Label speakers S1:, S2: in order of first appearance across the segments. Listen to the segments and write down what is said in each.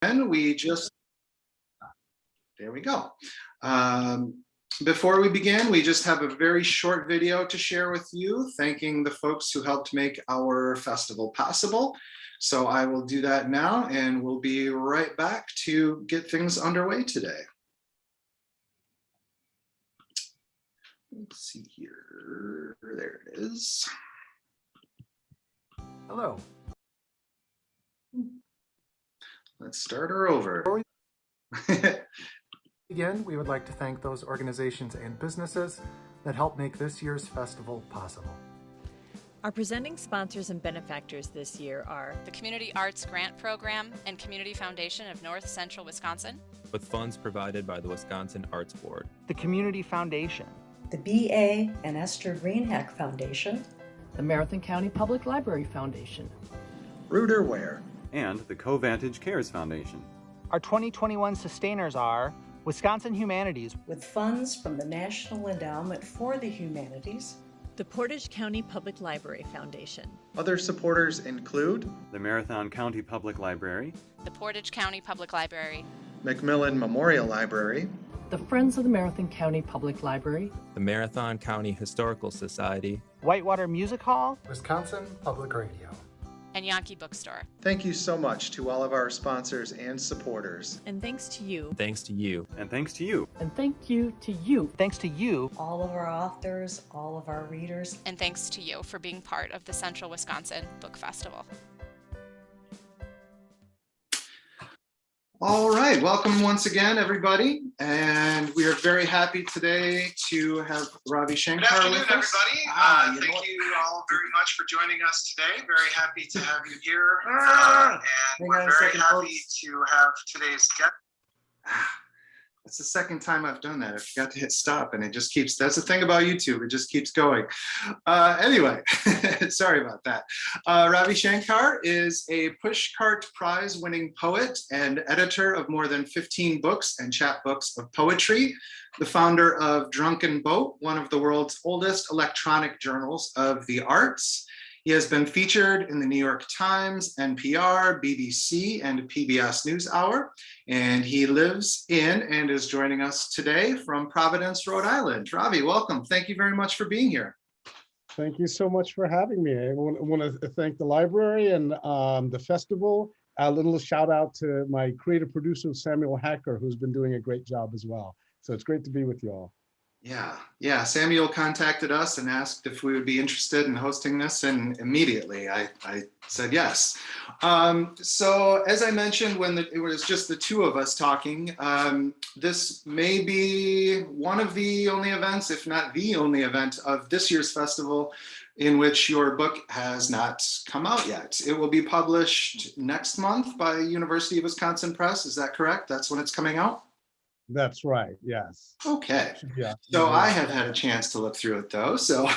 S1: And there we go. Before we begin, we just have a very short video to share with you, thanking the folks who helped make our festival possible. So I will do that now, and we'll be right back to get things underway today. Let's see here. There it is.
S2: Hello.
S1: Let's start her over.
S2: Again, we would like to thank those organizations and businesses that helped make this year's festival possible.
S3: Our presenting sponsors and benefactors this year are
S4: the Community Arts Grant Program and Community Foundation of North Central Wisconsin,
S5: with funds provided by the Wisconsin Arts Board,
S6: the Community Foundation,
S7: the BA and Esther Greenheck Foundation,
S8: the Marathon County Public Library Foundation,
S9: Ware, and the Covantage Cares Foundation.
S6: Our 2021 sustainers are Wisconsin Humanities,
S7: with funds from the National Endowment for the Humanities,
S3: the Portage County Public Library Foundation.
S9: Other supporters include the Marathon County Public Library,
S4: the Portage County Public Library,
S9: McMillan Memorial Library,
S8: the Friends of the Marathon County Public Library,
S5: the Marathon County Historical Society,
S6: Whitewater Music Hall,
S2: Wisconsin Public Radio,
S4: and Janke Bookstore.
S9: Thank you so much to all of our sponsors and supporters.
S3: And thanks to you.
S5: Thanks to you.
S9: And thanks to you.
S8: And thank you to you.
S6: Thanks to you.
S7: all of our authors, all of our readers.
S4: And thanks to you for being part of the Central Wisconsin Book Festival.
S1: All right, welcome once again, everybody. And we are very happy today to have Ravi Shankar
S10: Good afternoon,
S1: with us.
S10: everybody. Thank you all very much for joining us today. Very happy to have you here. And we're very happy to have today's guest.
S1: That's the second time I've done that. I forgot to hit stop, and it just keeps, that's the thing about YouTube, it just keeps going. Anyway, sorry about that. Ravi Shankar is a Pushcart Prize-winning poet and editor of more than 15 books and chapbooks of poetry, the founder of Drunken Boat, one of the world's oldest electronic journals of the arts. He has been featured in the New York Times, NPR, BBC, and PBS NewsHour, and he lives in and is joining us today from Providence, Rhode Island. Ravi, welcome. Thank you very much for being here.
S11: Thank you so much for having me. I want to thank the library and the festival. A little shout out to my creative producer, Samuel Hacker, who's been doing a great job as well. So it's great to be with you all.
S1: Yeah. Samuel contacted us and asked if we would be interested in hosting this, and immediately I said yes. So as I mentioned, when it was just the two of us talking, this may be one of the only events, if not the only event of this year's festival in which your book has not come out yet. It will be published next month by University of Wisconsin Press. Is that correct? That's when it's coming out?
S11: That's right, yes.
S1: Okay.
S11: Yeah.
S1: So I have had a chance to look through it though. So,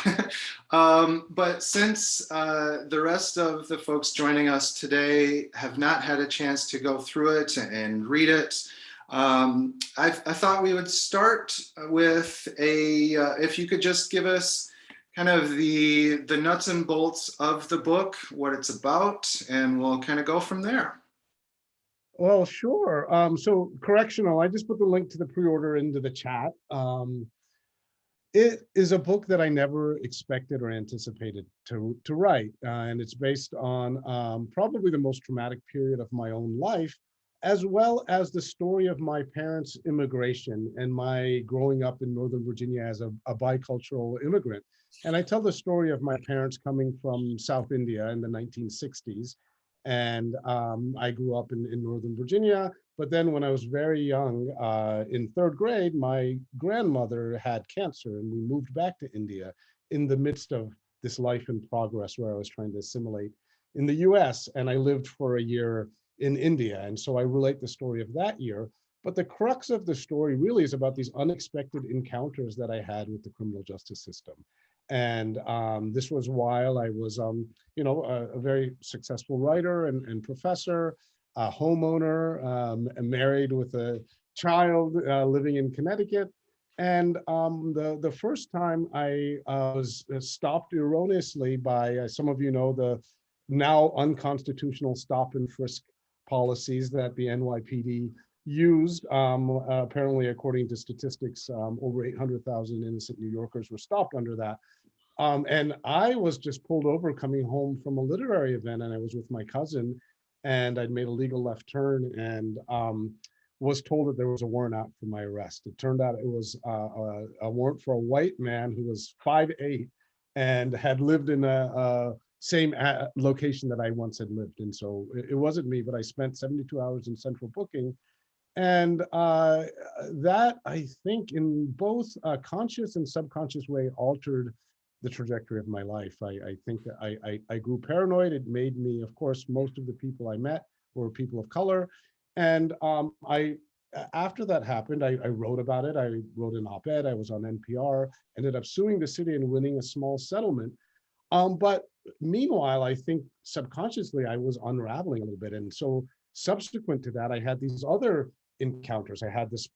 S1: but since the rest of the folks joining us today have not had a chance to go through it and read it, I thought we would start with if you could just give us kind of the nuts and bolts of the book, what it's about, and we'll kind of go from there.
S11: Well, sure. So Correctional, I just put the link to the pre-order into the chat. It is a book that I never expected or anticipated to write. And it's based on probably the most traumatic period of my own life, as well as the story of my parents' immigration and my growing up in Northern Virginia as a bicultural immigrant. And I tell the story of my parents coming from South India in the 1960s. And I grew up in Northern Virginia, but then when I was very young, in third grade, my grandmother had cancer and we moved back to India in the midst of this life in progress where I was trying to assimilate in the US, and I lived for a year in India. And so I relate the story of that year, but the crux of the story really is about these unexpected encounters that I had with the criminal justice system. And this was while I was, a very successful writer and professor, a homeowner, married with a child, living in Connecticut. And the first time I was stopped erroneously by, some of you know, the now unconstitutional stop and frisk policies that the NYPD used. Apparently, according to statistics, over 800,000 innocent New Yorkers were stopped under that. And I was just pulled over coming home from a literary event, and I was with my cousin, and I'd made a legal left turn and was told that there was a warrant out for my arrest. It turned out it was a warrant for a white man who was 5'8" and had lived in a same location that I once had lived. And so it wasn't me, but I spent 72 hours in central booking. And that, I think, in both a conscious and subconscious way, altered the trajectory of my life. I think that I grew paranoid. It made me, of course, most of the people I met were people of color. And after that happened, I wrote about it. I wrote an op-ed. I was on NPR, ended up suing the city and winning a small settlement. But meanwhile, I think subconsciously I was unraveling a little bit. And so subsequent to that, I had these other encounters. I had this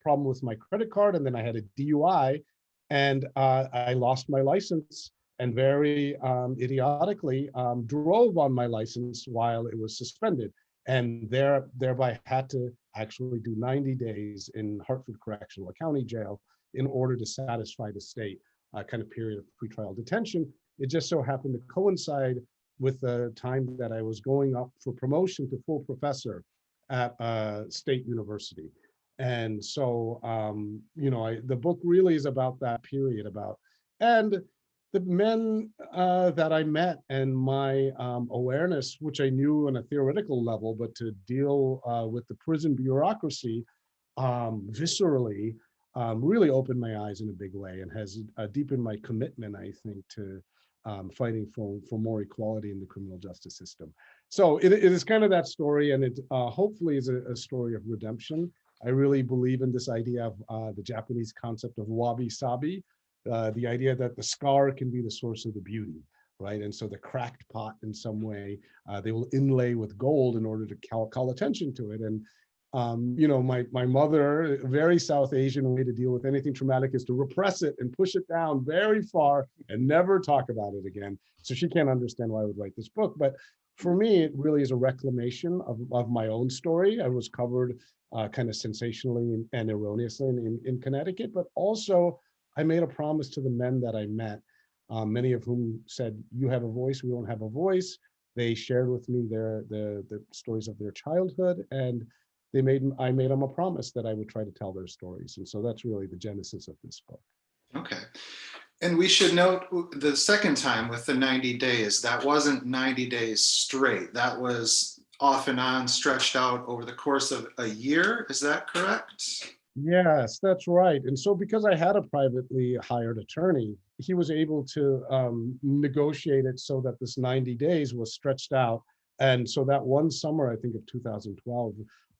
S11: problem with my credit card, and then I had a DUI, and I lost my license, and very idiotically drove on my license while it was suspended, and thereby had to actually do 90 days in Hartford Correctional, a county jail, in order to satisfy the state kind of period of pretrial detention. It just so happened to coincide with the time that I was going up for promotion to full professor at State University. And so, the book really is about that period, and the men that I met, and my awareness, which I knew on a theoretical level, but to deal with the prison bureaucracy viscerally, really opened my eyes in a big way, and has deepened my commitment, I think, to fighting for more equality in the criminal justice system. So it is kind of that story, and it hopefully is a story of redemption. I really believe in this idea of the Japanese concept of wabi-sabi, the idea that the scar can be the source of the beauty, right? And so the cracked pot, in some way, they will inlay with gold in order to call attention to it. And my mother, very South Asian way to deal with anything traumatic is to repress it and push it down very far and never talk about it again. So she can't understand why I would write this book. But for me, it really is a reclamation of my own story. I was covered kind of sensationally and erroneously in Connecticut, but also I made a promise to the men that I met, many of whom said, "You have a voice, we don't have a voice." They shared with me the stories of their childhood, and I made them a promise that I would try to tell their stories. And so that's really the genesis of this book.
S1: Okay. And we should note the second time with the 90 days, that wasn't 90 days straight. That was off and on, stretched out over the course of a year. Is that correct?
S11: Yes, that's right. And so because I had a privately hired attorney, he was able to negotiate it so that this 90 days was stretched out. And so that one summer, I think of 2012,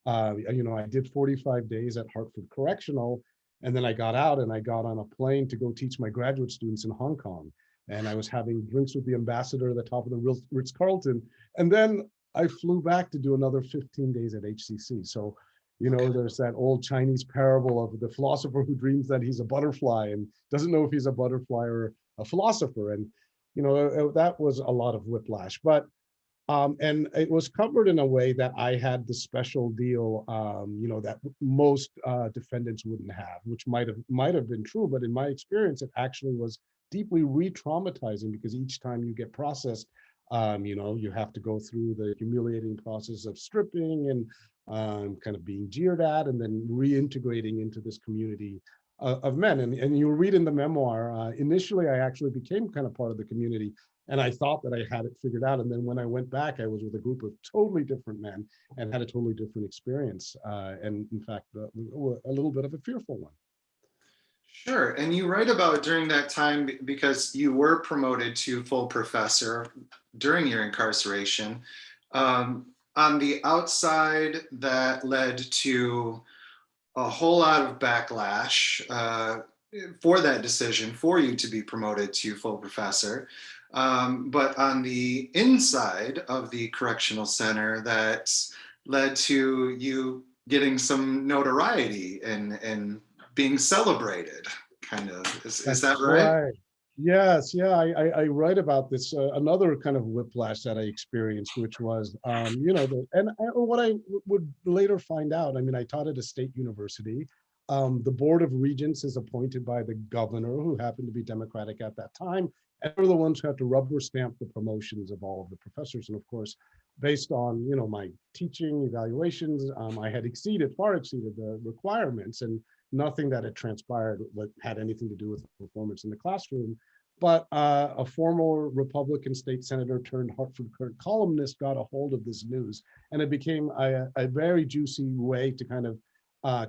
S11: I did 45 days at Hartford Correctional, and then I got out and I got on a plane to go teach my graduate students in Hong Kong. And I was having drinks with the ambassador at the top of the Ritz-Carlton. And then I flew back to do another 15 days at HCC. So, there's that old Chinese parable of the philosopher who dreams that he's a butterfly and doesn't know if he's a butterfly or a philosopher. And, that was a lot of whiplash. But and it was covered in a way that I had the special deal, that most defendants wouldn't have, which might have been true, but in my experience, it actually was deeply re-traumatizing, because each time you get processed, you have to go through the humiliating process of stripping and kind of being jeered at, and then reintegrating into this community of men. And you'll read in the memoir, initially I actually became kind of part of the community, and I thought that I had it figured out. And then when I went back, I was with a group of totally different men and had a totally different experience. And in fact, a little bit of a fearful one.
S1: Sure. And you write about during that time, because you were promoted to full professor during your incarceration. On the outside, that led to a whole lot of backlash for that decision for you to be promoted to full professor. But on the inside of the correctional center, that led to you getting some notoriety and being celebrated, kind of. Is that right?
S11: Yes, yeah, I write about this, another kind of whiplash that I experienced, which was, what I would later find out, I mean, I taught at a state university. The Board of Regents is appointed by the governor, who happened to be Democratic at that time, and they're the ones who have to rubber stamp the promotions of all of the professors. And of course, based on, my teaching evaluations, I had far exceeded the requirements, and nothing that had transpired had anything to do with performance in the classroom. But a former Republican state senator turned Hartford Courant columnist got a hold of this news, and it became a very juicy way to kind of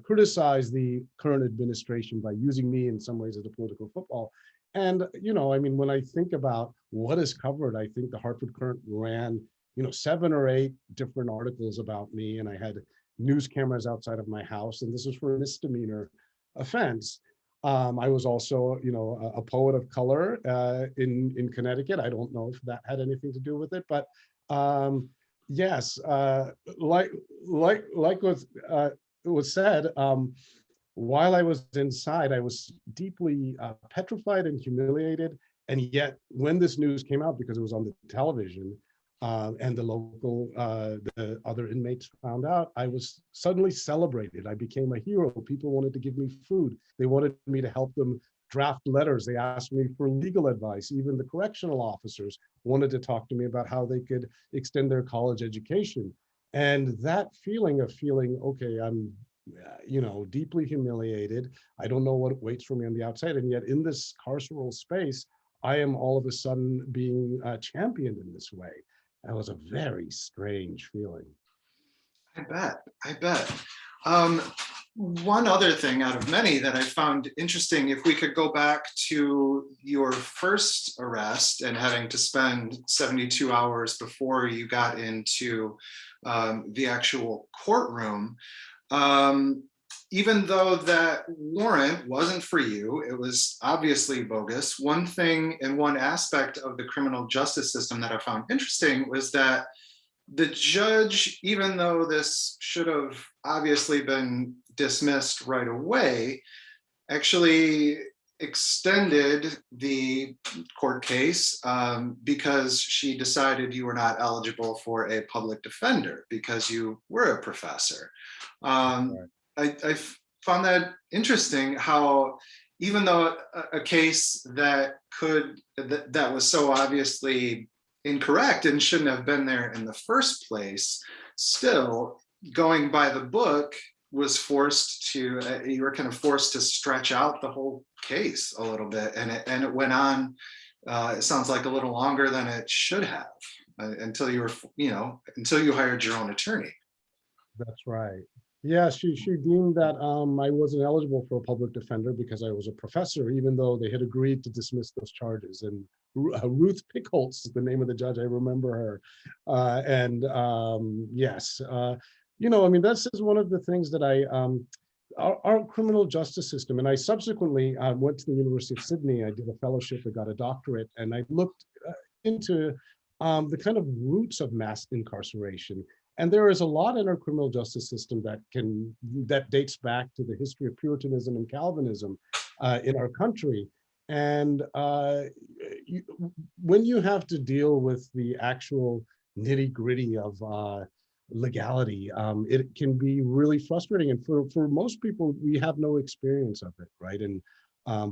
S11: criticize the current administration by using me in some ways as a political football. And, I mean, when I think about what is covered, I think the Hartford Courant ran, 7 or 8 different articles about me, and I had news cameras outside of my house, and this was for a misdemeanor offense. I was also, a poet of color in Connecticut. I don't know if that had anything to do with it, but yes, like was said, while I was inside, I was deeply petrified and humiliated. And yet, when this news came out, because it was on the television, and the other inmates found out, I was suddenly celebrated. I became a hero. People wanted to give me food. They wanted me to help them draft letters. They asked me for legal advice. Even the correctional officers wanted to talk to me about how they could extend their college education. And that feeling, okay, I'm, deeply humiliated. I don't know what waits for me on the outside. And yet in this carceral space, I am all of a sudden being championed in this way. That was a very strange feeling.
S1: I bet. One other thing out of many that I found interesting, if we could go back to your first arrest and having to spend 72 hours before you got into the actual courtroom, even though that warrant wasn't for you, it was obviously bogus. One thing and one aspect of the criminal justice system that I found interesting was that the judge, even though this should have obviously been dismissed right away, actually extended the court case because she decided you were not eligible for a public defender because you were a professor. I found that interesting, how even though a case that was so obviously incorrect and shouldn't have been there in the first place, still going by the book was you were kind of forced to stretch out the whole case a little bit, and it went on. It sounds like a little longer than it should have until you hired your own attorney.
S11: That's right. Yeah, she deemed that I wasn't eligible for a public defender because I was a professor, even though they had agreed to dismiss those charges. And Ruth Pickholtz is the name of the judge. I remember her. Yes, I mean, this is one of the things that our criminal justice system, and I subsequently went to the University of Sydney. I did a fellowship, I got a doctorate, and I looked into the kind of roots of mass incarceration. And there is a lot in our criminal justice system that dates back to the history of Puritanism and Calvinism in our country. And when you have to deal with the actual nitty-gritty of legality, it can be really frustrating. And for most people, we have no experience of it, right? And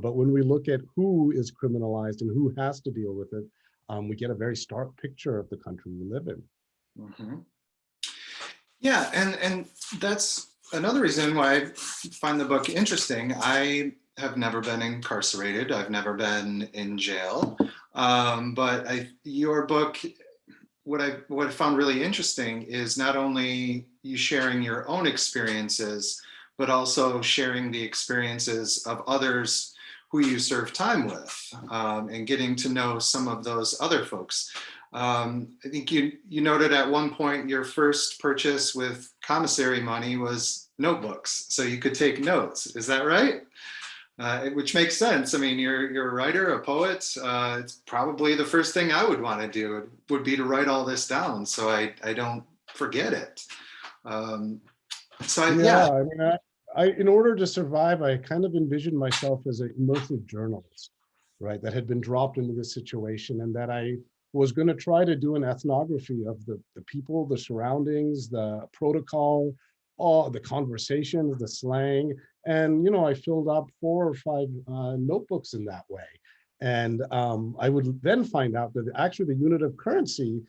S11: but when we look at who is criminalized and who has to deal with it, we get a very stark picture of the country we live in.
S1: Mm-hmm. Yeah, and that's another reason why I find the book interesting. I have never been incarcerated. I've never been in jail. But your book, what I found really interesting is not only you sharing your own experiences, but also sharing the experiences of others who you serve time with, and getting to know some of those other folks. I think you noted at one point your first purchase with commissary money was notebooks, so you could take notes. Is that right? Which makes sense. I mean, you're a writer, a poet. It's probably the first thing I would want to do would be to write all this down so I don't forget it.
S11: I mean, in order to survive, I kind of envisioned myself as an immersive journalist. right, that had been dropped into this situation, and that I was going to try to do an ethnography of the people, the surroundings, the protocol, all the conversations, the slang. And, I filled up 4 or 5 notebooks in that way. And I would then find out that actually the unit of currency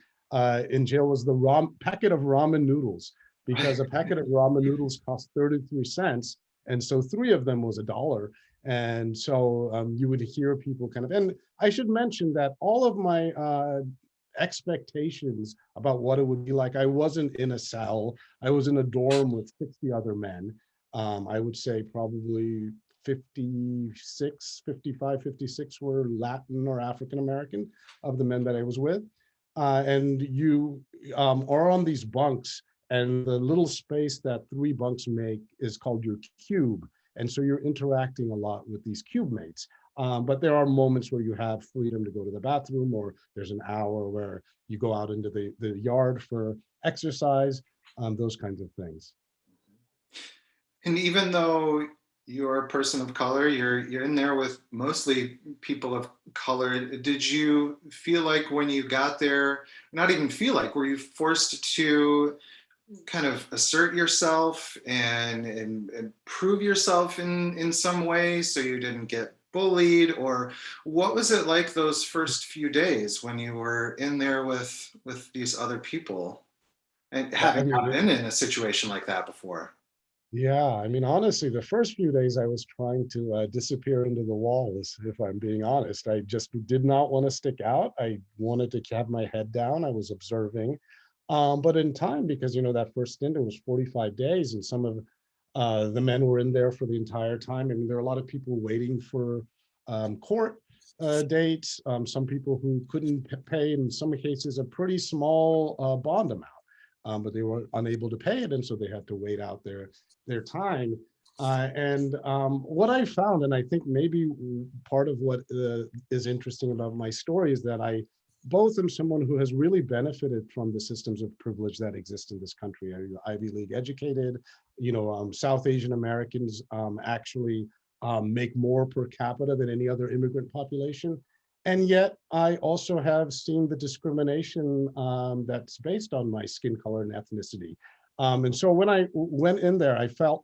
S11: in jail was the packet of ramen noodles, because a packet of ramen noodles cost 33 cents. And so 3 of them was $1. And so you would hear people and I should mention that all of my expectations about what it would be like, I wasn't in a cell. I was in a dorm with 60 other men. I would say probably 55, 56 were Latin or African American of the men that I was with. And you are on these bunks, and the little space that 3 bunks make is called your cube. And so you're interacting a lot with these cube mates. But there are moments where you have freedom to go to the bathroom, or there's an hour where you go out into the yard for exercise, those kinds of things.
S1: And even though you're a person of color, you're in there with mostly people of color, did you feel like when you got there, not even feel like, were you forced to kind of assert yourself and prove yourself in some way so you didn't get bullied? Or what was it like those first few days when you were in there with these other people and having not been in a situation like that before?
S11: Yeah, I mean, honestly, the first few days I was trying to disappear into the walls, if I'm being honest. I just did not want to stick out. I wanted to have my head down. I was observing. But in time, because, that first stint, it was 45 days, and some of the men were in there for the entire time. I mean, there are a lot of people waiting for court dates, some people who couldn't pay, in some cases, a pretty small bond amount. But they were unable to pay it, and so they had to wait out their time. And what I found, and I think maybe part of what is interesting about my story, is that I both am someone who has really benefited from the systems of privilege that exist in this country. Ivy League educated, South Asian Americans actually make more per capita than any other immigrant population. And yet I also have seen the discrimination that's based on my skin color and ethnicity. And so when I went in there, I felt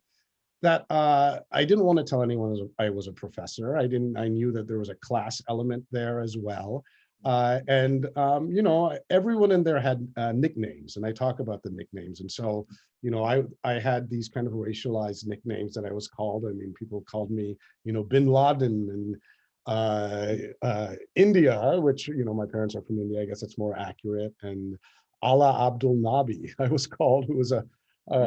S11: that I didn't want to tell anyone I was a professor. I knew that there was a class element there as well. Everyone in there had nicknames, and I talk about the nicknames. And so, I had these kind of racialized nicknames that I was called. I mean, people called me, Bin Laden, and India, which, my parents are from India. I guess it's more accurate. And Allah Abdul Nabi, I was called, who was a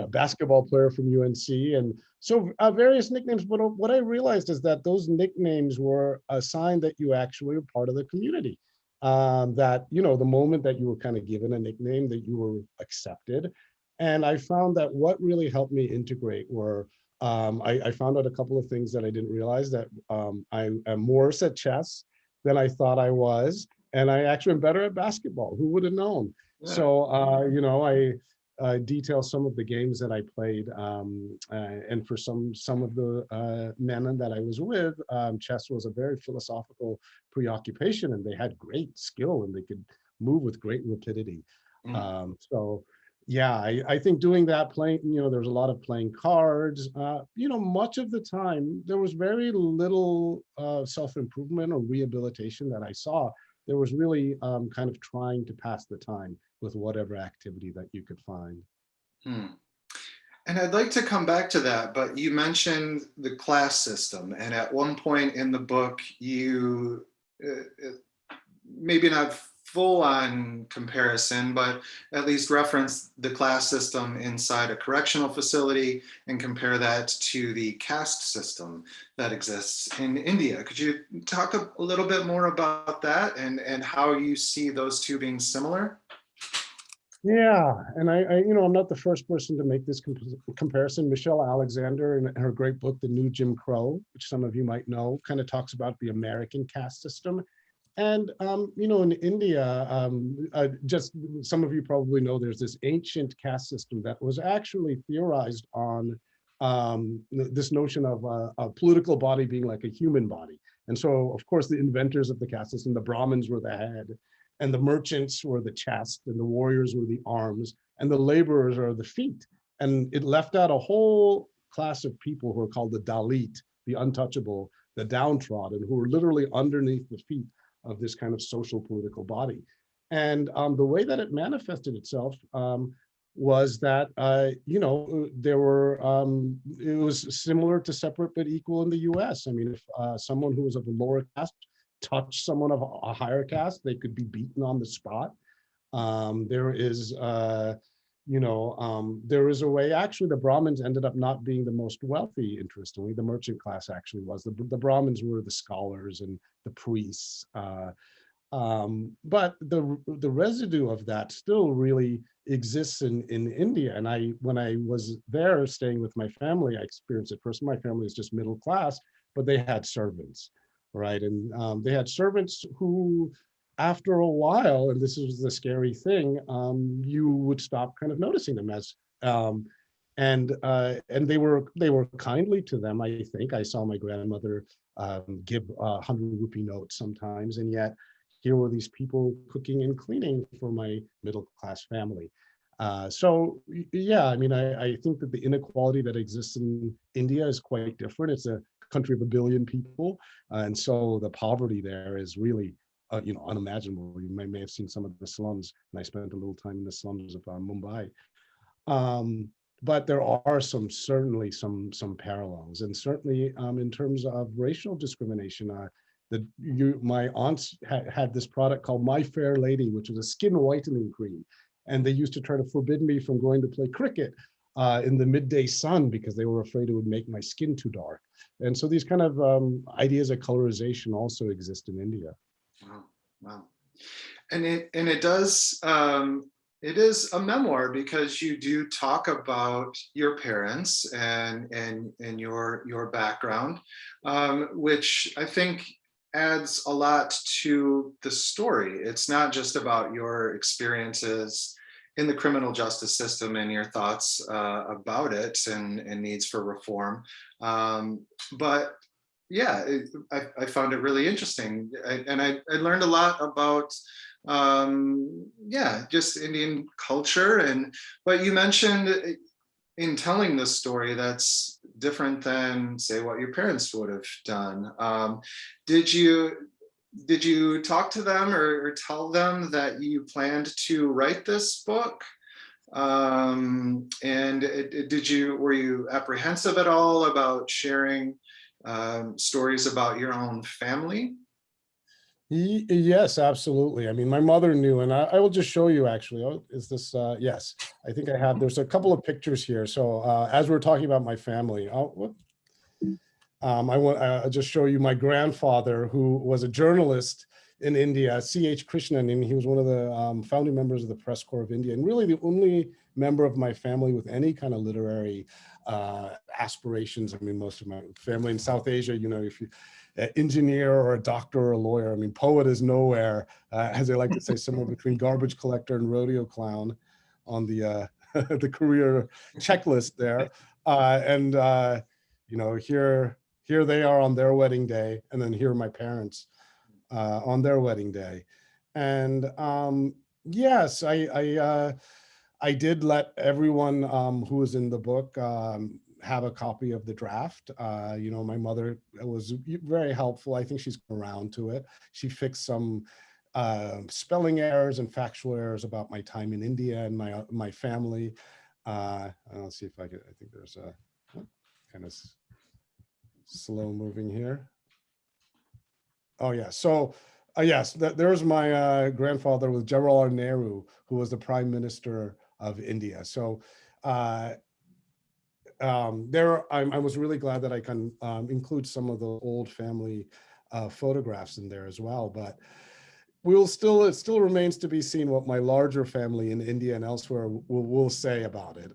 S11: basketball player from UNC. And so various nicknames. But what I realized is that those nicknames were a sign that you actually were part of the community. That, the moment that you were kind of given a nickname, that you were accepted. And I found that what really helped me integrate were, I found out a couple of things that I didn't realize, that I am worse at chess than I thought I was. And I actually am better at basketball. Who would have known? Yeah. So, I detail some of the games that I played. And for some of the men that I was with, chess was a very philosophical preoccupation, and they had great skill and they could move with great rapidity. Yeah, I think doing that, playing, there's a lot of playing cards. Much of the time, there was very little self-improvement or rehabilitation that I saw. There was really kind of trying to pass the time with whatever activity that you could find.
S1: And I'd like to come back to that, but you mentioned the class system. And at one point in the book, you, maybe not full on comparison, but at least reference the class system inside a correctional facility and compare that to the caste system that exists in India. Could you talk a little bit more about that and how you see those two being similar?
S11: Yeah, and I'm not the first person to make this comparison. Michelle Alexander, in her great book, The New Jim Crow, which some of you might know, kind of talks about the American caste system. And, in India, just some of you probably know, there's this ancient caste system that was actually theorized on this notion of a political body being like a human body. And so, of course, the inventors of the caste system, the Brahmins were the head, and the merchants were the chest, and the warriors were the arms, and the laborers are the feet. And it left out a whole class of people who are called the Dalit, the untouchable, the downtrodden, who were literally underneath the feet of this kind of social political body. And the way that it manifested itself was that, there were, it was similar to separate but equal in the US. I mean, if someone who was of a lower caste touched someone of a higher caste, they could be beaten on the spot. There is a way, actually, the Brahmins ended up not being the most wealthy, interestingly. The merchant class actually was. The Brahmins were the scholars and the priests. But the residue of that still really exists in India. And when I was there staying with my family, I experienced it first. My family is just middle class, but they had servants, right? And they had servants who, after a while, and this is the scary thing, you would stop kind of noticing them as, and they were kindly to them. I think I saw my grandmother give 100 rupee notes sometimes, and yet here were these people cooking and cleaning for my middle class family. So yeah, I mean, I think that the inequality that exists in India is quite different. It's a country of 1 billion people, and so the poverty there is really unimaginable. You may have seen some of the slums, and I spent a little time in the slums of Mumbai. But there are certainly some parallels, and certainly in terms of racial discrimination. My aunts had this product called My Fair Lady, which was a skin whitening cream, and they used to try to forbid me from going to play cricket in the midday sun because they were afraid it would make my skin too dark. And so these kind of ideas of colorization also exist in India.
S1: Wow, wow. And it does, it is a memoir because you do talk about your parents and your background, which I think adds a lot to the story. It's not just about your experiences in the criminal justice system and your thoughts about it and needs for reform. But yeah, I found it really interesting. I learned a lot about, just Indian culture. But you mentioned in telling this story that's different than, say, what your parents would have done. Did you talk to them or tell them that you planned to write this book? And were you apprehensive at all about sharing stories about your own family?
S11: Yes, absolutely. I mean, my mother knew, and I will just show you actually. Oh, is this, yes, I think I have, there's a couple of pictures here. So as we're talking about my family, I'll just show you my grandfather, who was a journalist in India, C.H. Krishnan, and he was one of the founding members of the Press Corps of India, and really the only member of my family with any kind of literary aspirations. I mean, most of my family in South Asia, if you engineer or a doctor or a lawyer. I mean, poet is nowhere, as they like to say, somewhere between garbage collector and rodeo clown on the the career checklist there. Here they are on their wedding day, and then here are my parents on their wedding day. And yes, I did let everyone who was in the book have a copy of the draft. My mother was very helpful. I think she's around to it. She fixed some spelling errors and factual errors about my time in India and my family. I'll see if I can, I think there's a kind of slow moving here. Oh yeah, so yes, there's my grandfather with Jawaharlal Nehru, who was the Prime Minister of India. So I was really glad that I can include some of the old family photographs in there as well. But it still remains to be seen what my larger family in India and elsewhere will say about it.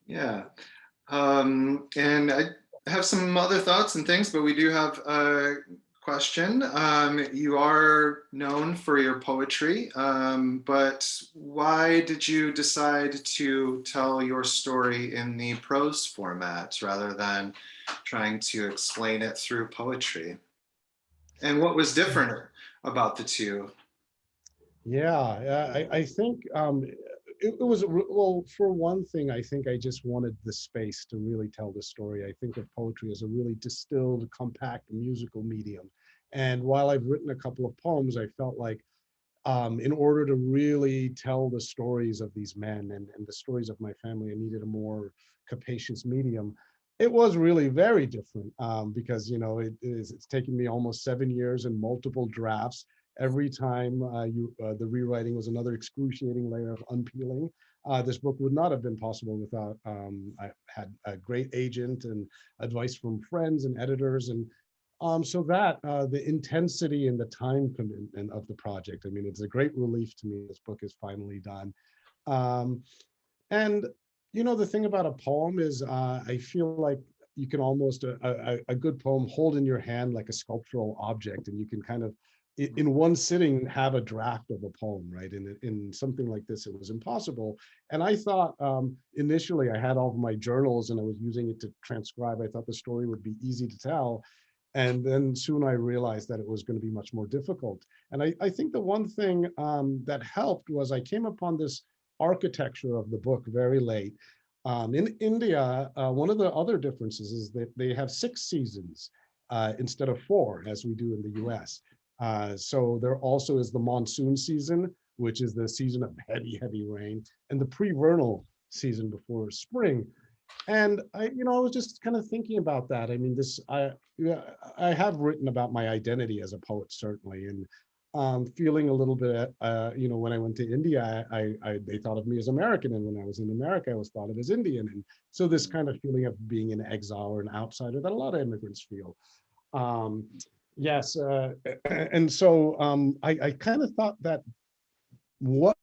S1: Yeah, and I have some other thoughts and things, but we do have question. You are known for your poetry, but why did you decide to tell your story in the prose format rather than trying to explain it through poetry? And what was different about the two?
S11: Yeah, I think it was, well, for one thing, I think I just wanted the space to really tell the story. I think of poetry as a really distilled, compact musical medium. And while I've written a couple of poems, I felt like in order to really tell the stories of these men and the stories of my family, I needed a more capacious medium. It was really very different because, you know, it's taken me almost 7 years and multiple drafts. Every time the rewriting was another excruciating layer of unpeeling. This book would not have been possible without, I had a great agent and advice from friends and editors. And so that the intensity and the time commitment of the project, I mean, it's a great relief to me this book is finally done. Um, and, you know, the thing about a poem is I feel like you can almost, a good poem hold in your hand like a sculptural object, and you can kind of, in one sitting, have a draft of a poem, right? In something like this, it was impossible. And I thought initially I had all of my journals and I was using it to transcribe. I thought the story would be easy to tell. And then soon I realized that it was going to be much more difficult. And I think the one thing that helped was I came upon this architecture of the book very late. In India, one of the other differences is that they have 6 seasons instead of 4, as we do in the US. So there also is the monsoon season, which is the season of heavy, heavy rain, and the pre-vernal season before spring. And I was just kind of thinking about that. I mean, I have written about my identity as a poet, certainly, and feeling a little bit, when I went to India, they thought of me as American, and when I was in America, I was thought of as Indian. And so this kind of feeling of being an exile or an outsider that a lot of immigrants feel. Yes, and so I kind of thought that what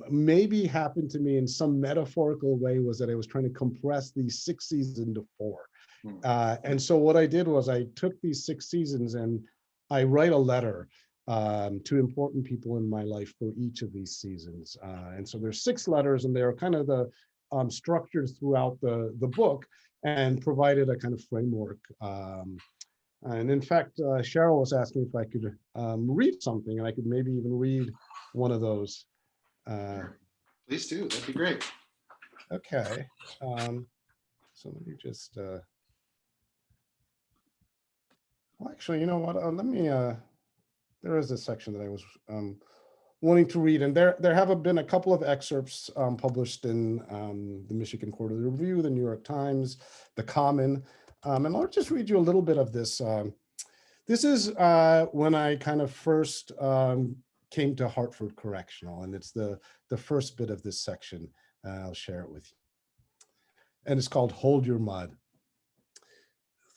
S11: maybe happened to me in some metaphorical way was that I was trying to compress these 6 seasons into 4. And so what I did was I took these 6 seasons and I write a letter to important people in my life for each of these seasons. And so there's 6 letters, and they're kind of the structured throughout the book, and provided a kind of framework. And in fact, Cheryl was asking if I could read something, and I could maybe even read one of those.
S1: Please do, that'd be great.
S11: Okay, so let me just, well, actually, you know what, let me, there is a section that I was wanting to read, and there have been a couple of excerpts published in the Michigan Quarterly Review, the New York Times, the Common, and I'll just read you a little bit of this. This is when I kind of first came to Hartford Correctional, and it's the first bit of this section. I'll share it with you. And it's called Hold Your Mud.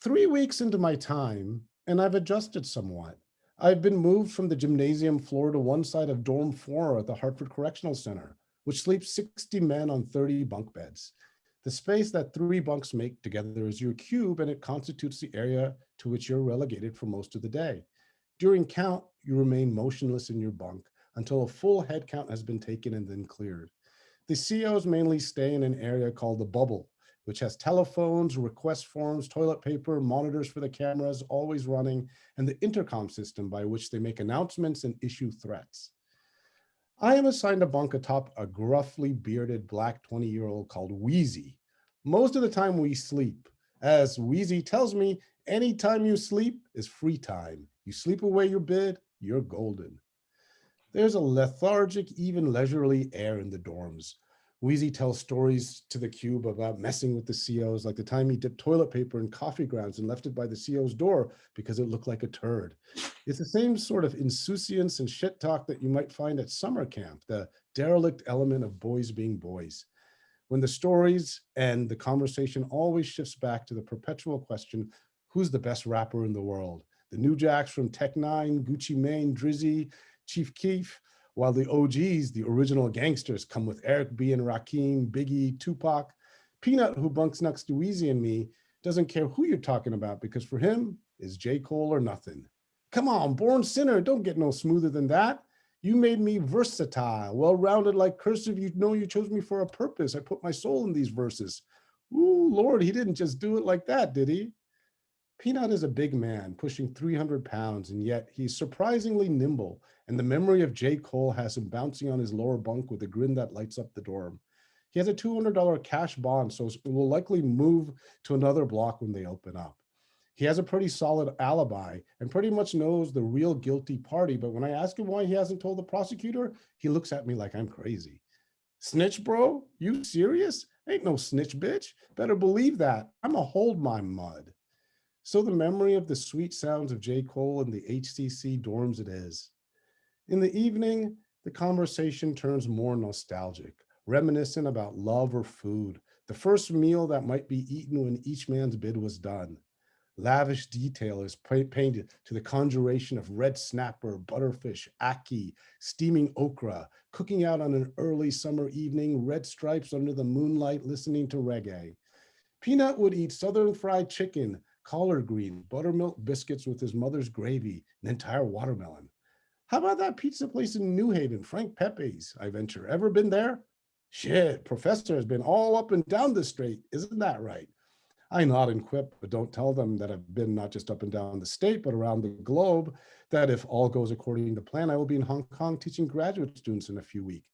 S11: 3 weeks into my time, and I've adjusted somewhat. I've been moved from the gymnasium floor to one side of dorm 4 at the Hartford Correctional Center, which sleeps 60 men on 30 bunk beds. The space that 3 bunks make together is your cube, and it constitutes the area to which you're relegated for most of the day. During count, you remain motionless in your bunk until a full head count has been taken and then cleared. The COs mainly stay in an area called the bubble, which has telephones, request forms, toilet paper, monitors for the cameras always running, and the intercom system by which they make announcements and issue threats. I am assigned a bunk atop a gruffly bearded black 20-year-old called Wheezy. Most of the time we sleep. As Wheezy tells me, any time you sleep is free time. You sleep away your bid, you're golden. There's a lethargic, even leisurely air in the dorms. Wheezy tells stories to the cube about messing with the COs, like the time he dipped toilet paper in coffee grounds and left it by the CO's door because it looked like a turd. It's the same sort of insouciance and shit talk that you might find at summer camp, the derelict element of boys being boys. When the stories and the conversation always shifts back to the perpetual question, who's the best rapper in the world? The New Jacks from Tech Nine, Gucci Mane, Drizzy, Chief Keef, while the OGs, the original gangsters, come with Eric B. and Rakim, Biggie, Tupac. Peanut, who bunks next to Weezy and me, doesn't care who you're talking about because for him, it's J. Cole or nothing. Come on, born sinner, don't get no smoother than that. You made me versatile, well-rounded like cursive. You know you chose me for a purpose. I put my soul in these verses. Ooh, Lord, he didn't just do it like that, did he? Peanut is a big man, pushing 300 pounds, and yet he's surprisingly nimble, and the memory of J. Cole has him bouncing on his lower bunk with a grin that lights up the dorm. He has a $200 cash bond, so will likely move to another block when they open up. He has a pretty solid alibi and pretty much knows the real guilty party, but when I ask him why he hasn't told the prosecutor, he looks at me like I'm crazy. Snitch, bro? You serious? Ain't no snitch, bitch. Better believe that. I'ma hold my mud. So the memory of the sweet sounds of J. Cole in the HCC dorms it is. In the evening, the conversation turns more nostalgic, reminiscent about love or food, the first meal that might be eaten when each man's bid was done. Lavish detail is painted to the conjuration of red snapper, butterfish, ackee, steaming okra, cooking out on an early summer evening, red stripes under the moonlight, listening to reggae. Peanut would eat southern fried chicken, collard green, buttermilk biscuits with his mother's gravy, an entire watermelon. How about that pizza place in New Haven, Frank Pepe's, I venture? Ever been there? Shit, Professor has been all up and down the street, isn't that right? I nod and quip, but don't tell them that I've been not just up and down the state, but around the globe, that if all goes according to plan, I will be in Hong Kong teaching graduate students in a few weeks.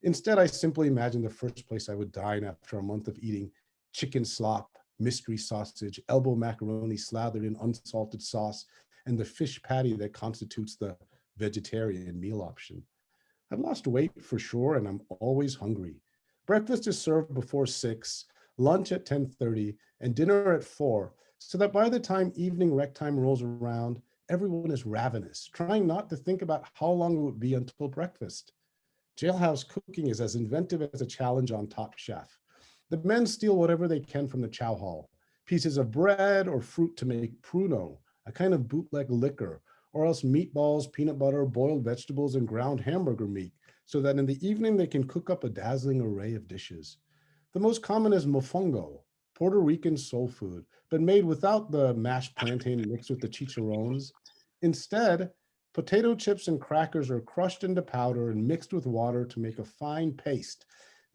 S11: Instead, I simply imagine the first place I would dine after a month of eating chicken slop, mystery sausage, elbow macaroni slathered in unsalted sauce, and the fish patty that constitutes the vegetarian meal option. I've lost weight for sure, and I'm always hungry. Breakfast is served before 6, lunch at 10:30, and dinner at 4, so that by the time evening rec time rolls around, everyone is ravenous, trying not to think about how long it would be until breakfast. Jailhouse cooking is as inventive as a challenge on Top Chef. The men steal whatever they can from the chow hall, pieces of bread or fruit to make pruno, a kind of bootleg liquor, or else meatballs, peanut butter, boiled vegetables, and ground hamburger meat, so that in the evening they can cook up a dazzling array of dishes. The most common is mofongo, Puerto Rican soul food, but made without the mashed plantain mixed with the chicharrones. Instead, potato chips and crackers are crushed into powder and mixed with water to make a fine paste.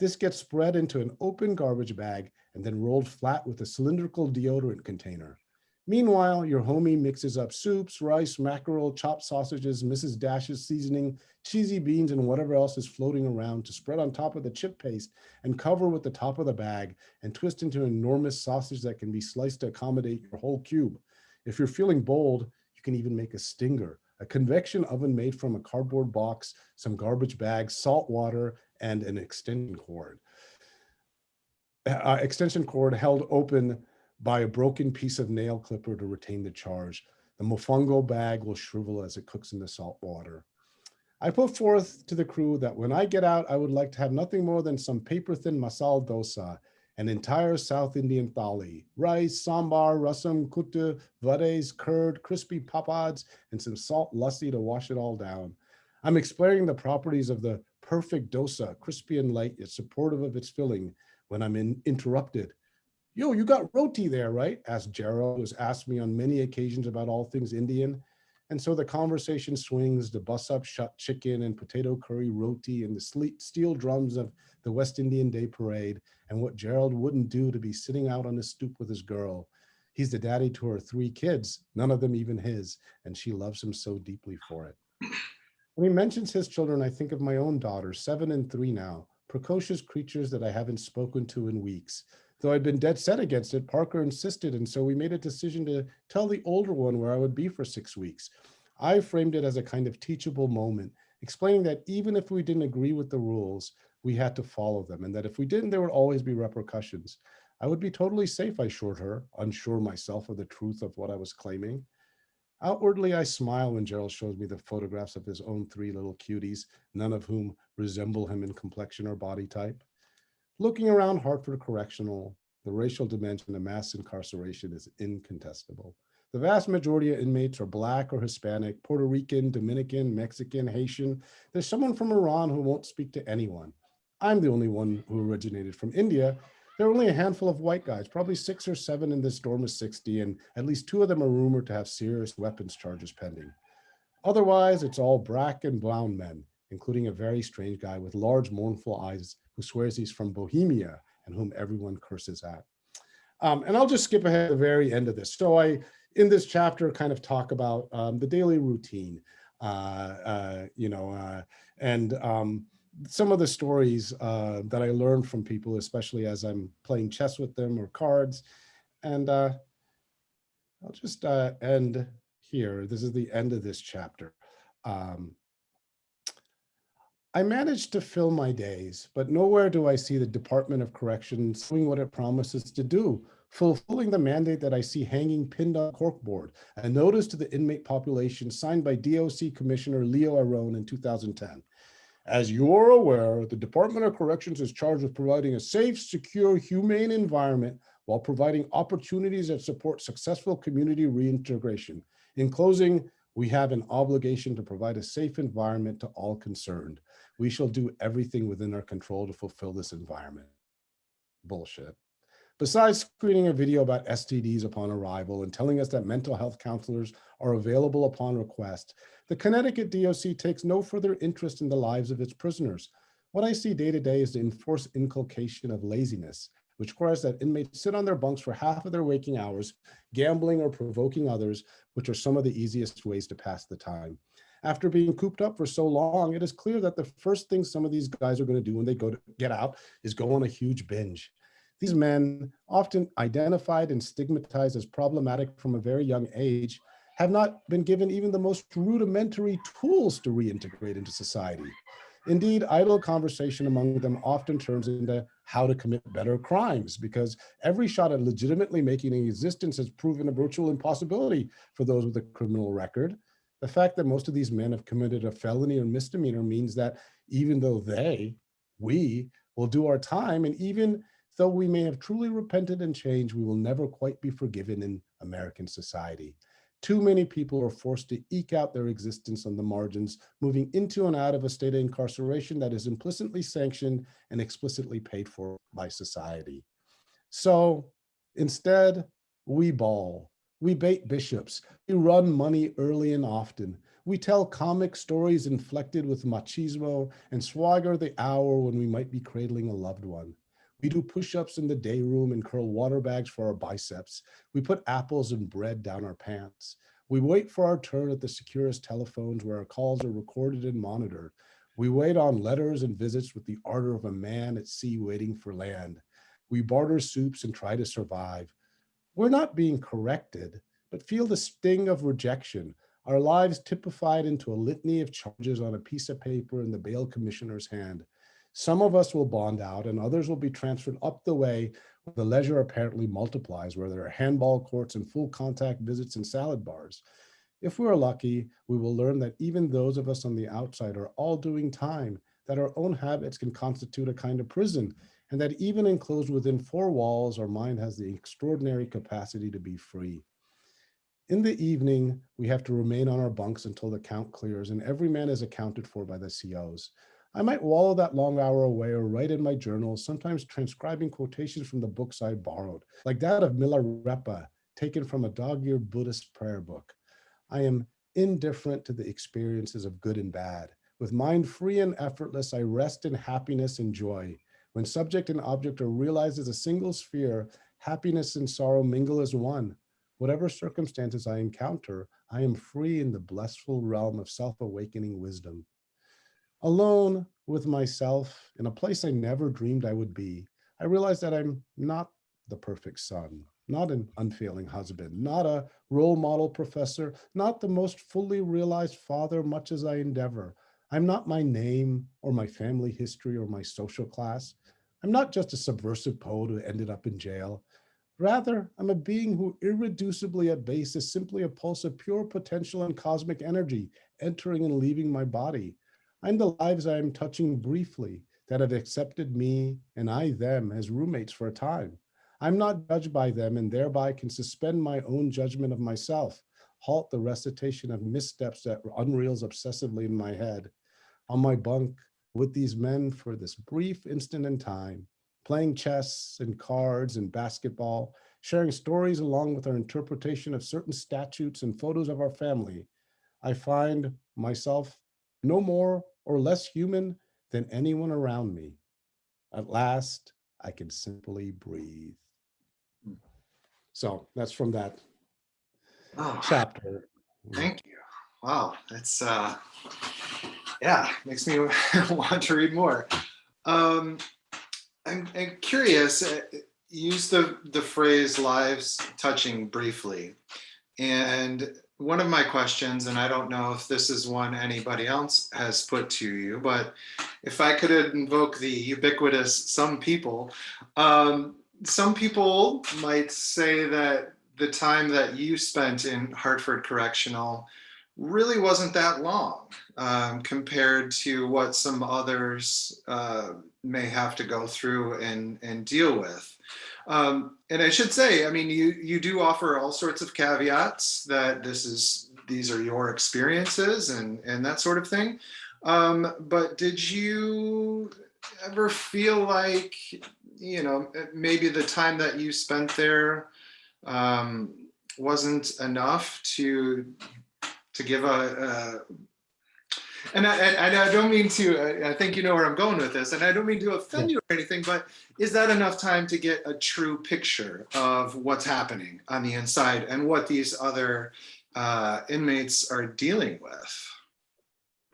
S11: This gets spread into an open garbage bag and then rolled flat with a cylindrical deodorant container. Meanwhile, your homie mixes up soups, rice, mackerel, chopped sausages, Mrs. Dash's seasoning, cheesy beans, and whatever else is floating around to spread on top of the chip paste and cover with the top of the bag and twist into an enormous sausage that can be sliced to accommodate your whole cube. If you're feeling bold, you can even make a stinger, a convection oven made from a cardboard box, some garbage bags, salt water, and an extension cord. Extension cord held open by a broken piece of nail clipper to retain the charge. The mofongo bag will shrivel as it cooks in the salt water. I put forth to the crew that when I get out, I would like to have nothing more than some paper-thin masala dosa, an entire South Indian thali, rice, sambar, rasam, kuttu, vades, curd, crispy papads, and some salt lassi to wash it all down. I'm explaining the properties of the perfect dosa, crispy and light, yet supportive of its filling, when I'm interrupted. Yo, you got roti there, right? Asked Gerald, who has asked me on many occasions about all things Indian. And so the conversation swings to bus up shut chicken and potato curry roti and the steel drums of the West Indian Day Parade and what Gerald wouldn't do to be sitting out on the stoop with his girl. He's the daddy to her 3 kids, none of them even his, and she loves him so deeply for it. When he mentions his children, I think of my own daughters, 7 and 3 now, precocious creatures that I haven't spoken to in weeks. Though I'd been dead set against it, Parker insisted, and so we made a decision to tell the older one where I would be for 6 weeks. I framed it as a kind of teachable moment, explaining that even if we didn't agree with the rules, we had to follow them, and that if we didn't, there would always be repercussions. I would be totally safe, I assured her, unsure myself of the truth of what I was claiming. Outwardly, I smile when Gerald shows me the photographs of his own 3 little cuties, none of whom resemble him in complexion or body type. Looking around Hartford Correctional, the racial dimension of mass incarceration is incontestable. The vast majority of inmates are Black or Hispanic, Puerto Rican, Dominican, Mexican, Haitian. There's someone from Iran who won't speak to anyone. I'm the only one who originated from India, There are only a handful of white guys, probably 6 or 7 in this dorm of 60, and at least 2 of them are rumored to have serious weapons charges pending. Otherwise, it's all black and brown men, including a very strange guy with large, mournful eyes who swears he's from Bohemia and whom everyone curses at. And I'll just skip ahead to the very end of this. So I, in this chapter, kind of talk about the daily routine, and some of the stories that I learned from people, especially as I'm playing chess with them or cards. And I'll just end here. This is the end of this chapter. I managed to fill my days, but nowhere do I see the Department of Corrections doing what it promises to do, fulfilling the mandate that I see hanging pinned on corkboard, a notice to the inmate population signed by DOC Commissioner Leo Aron in 2010. As you are aware, the Department of Corrections is charged with providing a safe, secure, humane environment while providing opportunities that support successful community reintegration. In closing, we have an obligation to provide a safe environment to all concerned. We shall do everything within our control to fulfill this environment. Bullshit. Besides screening a video about STDs upon arrival and telling us that mental health counselors are available upon request, the Connecticut DOC takes no further interest in the lives of its prisoners. What I see day to day is the enforced inculcation of laziness, which requires that inmates sit on their bunks for half of their waking hours, gambling or provoking others, which are some of the easiest ways to pass the time. After being cooped up for so long, it is clear that the first thing some of these guys are going to do when they go to get out is go on a huge binge. These men, often identified and stigmatized as problematic from a very young age, have not been given even the most rudimentary tools to reintegrate into society. Indeed, idle conversation among them often turns into how to commit better crimes, because every shot at legitimately making an existence has proven a virtual impossibility for those with a criminal record. The fact that most of these men have committed a felony or misdemeanor means that even though we will do our time, and even though we may have truly repented and changed, we will never quite be forgiven in American society. Too many people are forced to eke out their existence on the margins, moving into and out of a state of incarceration that is implicitly sanctioned and explicitly paid for by society. So instead, we bawl, we bait bishops, we run money early and often. We tell comic stories inflected with machismo and swagger the hour when we might be cradling a loved one. We do push-ups in the day room and curl water bags for our biceps. We put apples and bread down our pants. We wait for our turn at the securest telephones where our calls are recorded and monitored. We wait on letters and visits with the ardor of a man at sea waiting for land. We barter soups and try to survive. We're not being corrected, but feel the sting of rejection, our lives typified into a litany of charges on a piece of paper in the bail commissioner's hand. Some of us will bond out and others will be transferred up the way where the leisure apparently multiplies, where there are handball courts and full contact visits and salad bars. If we're lucky, we will learn that even those of us on the outside are all doing time, that our own habits can constitute a kind of prison, and that even enclosed within 4 walls, our mind has the extraordinary capacity to be free. In the evening, we have to remain on our bunks until the count clears and every man is accounted for by the COs. I might wallow that long hour away or write in my journal, sometimes transcribing quotations from the books I borrowed, like that of Milarepa, taken from a dog-eared Buddhist prayer book. I am indifferent to the experiences of good and bad. With mind free and effortless, I rest in happiness and joy. When subject and object are realized as a single sphere, happiness and sorrow mingle as one. Whatever circumstances I encounter, I am free in the blissful realm of self-awakening wisdom. Alone with myself in a place I never dreamed I would be, I realize that I'm not the perfect son, not an unfailing husband, not a role model professor, not the most fully realized father, much as I endeavor. I'm not my name or my family history or my social class. I'm not just a subversive poet who ended up in jail. Rather, I'm a being who irreducibly at base is simply a pulse of pure potential and cosmic energy entering and leaving my body. I'm the lives I am touching briefly that have accepted me and I them as roommates for a time. I'm not judged by them and thereby can suspend my own judgment of myself, halt the recitation of missteps that unreels obsessively in my head. On my bunk with these men for this brief instant in time, playing chess and cards and basketball, sharing stories along with our interpretation of certain statutes and photos of our family, I find myself no more or less human than anyone around me. At last, I can simply breathe. So that's from that chapter.
S1: Thank you. Wow, that's yeah, makes me want to read more. I'm curious. Use the phrase "lives touching" briefly, and one of my questions, and I don't know if this is one anybody else has put to you, but if I could invoke the ubiquitous some people might say that the time that you spent in Hartford Correctional really wasn't that long compared to what some others may have to go through and deal with. And I should say, I mean, you do offer all sorts of caveats that these are your experiences and that sort of thing. But did you ever feel like, maybe the time that you spent there wasn't enough to give and I don't mean to, I think you know where I'm going with this, and I don't mean to offend you or anything, but is that enough time to get a true picture of what's happening on the inside and what these other inmates are dealing with?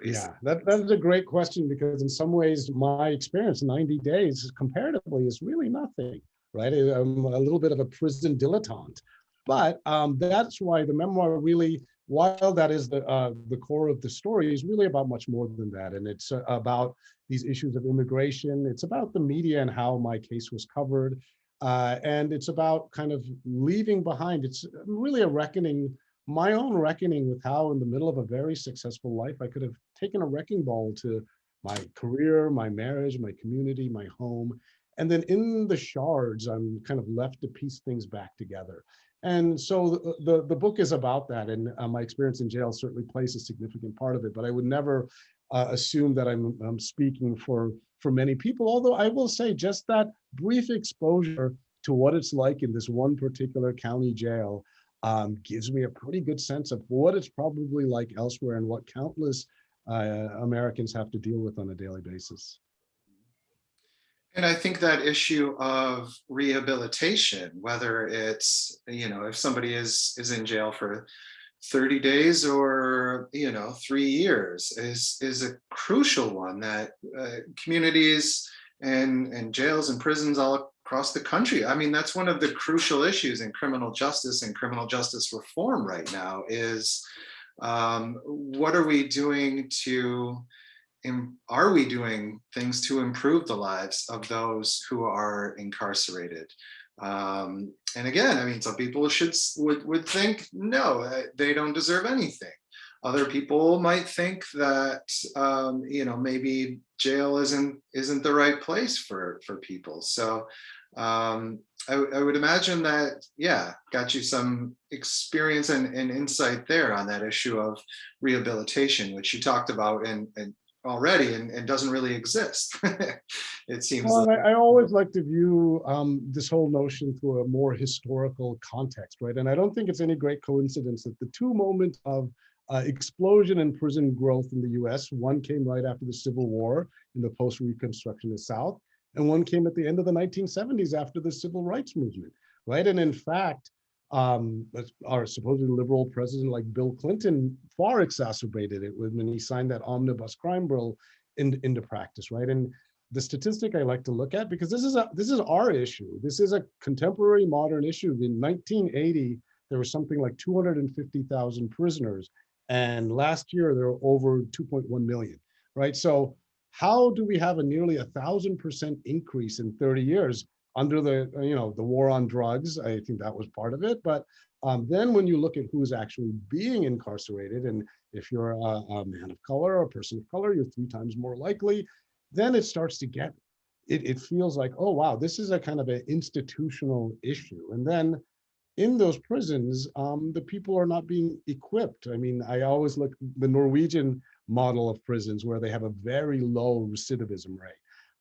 S11: Yeah, that's a great question, because in some ways my experience, 90 days comparatively, is really nothing, right? I'm a little bit of a prison dilettante, but that's why the memoir really, while that is the core of the story, is really about much more than that. And it's about these issues of immigration. It's about the media and how my case was covered. And it's about kind of leaving behind, it's really a reckoning, my own reckoning with how in the middle of a very successful life, I could have taken a wrecking ball to my career, my marriage, my community, my home. And then in the shards, I'm kind of left to piece things back together. And so the book is about that. And my experience in jail certainly plays a significant part of it, but I would never assume that I'm speaking for many people. Although I will say just that brief exposure to what it's like in this one particular county jail gives me a pretty good sense of what it's probably like elsewhere and what countless Americans have to deal with on a daily basis.
S1: And I think that issue of rehabilitation, whether it's, if somebody is in jail for 30 days or, 3 years, is a crucial one that communities and jails and prisons all across the country. I mean, that's one of the crucial issues in criminal justice and criminal justice reform right now is what are we doing are we doing things to improve the lives of those who are incarcerated? And again, I mean, some people would think, no, they don't deserve anything. Other people might think that, maybe jail isn't the right place for people. So I would imagine that, yeah, got you some experience and insight there on that issue of rehabilitation, which you talked about and already and doesn't really exist. It seems
S11: well,
S1: like.
S11: I always like to view this whole notion through a more historical context, right? And I don't think it's any great coincidence that the two moments of explosion in prison growth in the US, one came right after the Civil War in the post-Reconstructionist South, and one came at the end of the 1970s after the Civil Rights Movement, right? And in fact, our supposedly liberal president like Bill Clinton far exacerbated it when he signed that omnibus crime bill into practice, right? And the statistic I like to look at, because this is our issue. This is a contemporary modern issue. In 1980, there was something like 250,000 prisoners. And last year, there were over 2.1 million, right? So how do we have a nearly 1,000% increase in 30 years? Under the war on drugs, I think that was part of it. But then when you look at who's actually being incarcerated, and if you're a man of color or a person of color, you're 3 times more likely, then it starts to get, it feels like, oh, wow, this is a kind of an institutional issue. And then in those prisons, the people are not being equipped. I mean, I always look the Norwegian model of prisons where they have a very low recidivism rate.